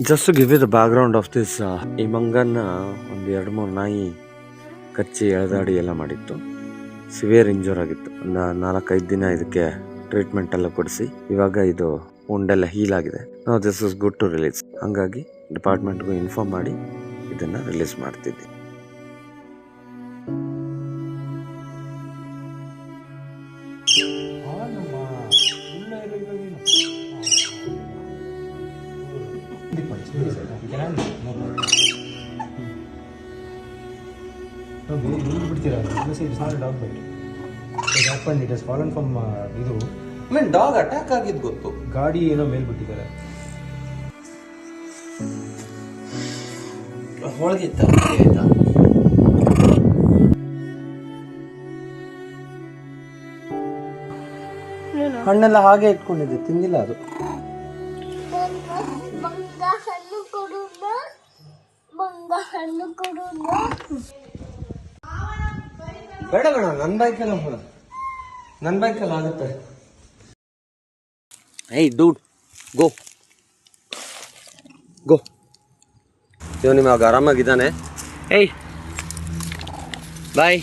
Just give you the background of this. ಈ ಮಂಗನ್ನ ಒಂದು 2-3 ನಾಯಿ ಕಚ್ಚಿ ಎಳೆದಾಡಿ ಎಲ್ಲ ಮಾಡಿತ್ತು. ಸಿವಿಯರ್ ಇಂಜೂರ್ ಆಗಿತ್ತು. ಒಂದು 4-5 ದಿನ ಇದಕ್ಕೆ ಟ್ರೀಟ್ಮೆಂಟ್ ಎಲ್ಲ ಕೊಡಿಸಿ ಇವಾಗ ಇದು ಉಂಡೆಲ್ಲ ಹೀಲ್ ಆಗಿದೆ. ನಾವು this is good to release. ಹಂಗಾಗಿ ಡಿಪಾರ್ಟ್ಮೆಂಟ್ಗೂ ಇನ್ಫಾರ್ಮ್ ಮಾಡಿ ಇದನ್ನ ರಿಲೀಸ್ ಮಾಡ್ತಿದ್ವಿ. ಇದು ಡಾಗ್ ಅಟ್ಯಾಕ್ ಆಗಿದ್ ಗೊತ್ತು. ಗಾಡಿ ಏನೋ ಮೇಲ್ ಬಿಟ್ಟಿದ್ದಾರೆ. ಹೋಳಿಗೆ ಆಯ್ತಾ? ಹಣ್ಣೆಲ್ಲ ಹಾಗೆ ಇಟ್ಕೊಂಡಿದ್ದೆ, ತಿಂದಿಲ್ಲ ಅದು. ಬೇಡ ನನ್ನ ಬೈಕಲ್ಲ ಹೋದ, ನನ್ನ ಬೈಕಲ್ಲ ಆಗುತ್ತೆ. Hey dude, go. ಇವನು ಇವಾಗ ಆರಾಮಾಗಿದ್ದಾನೆ. Hey, bye.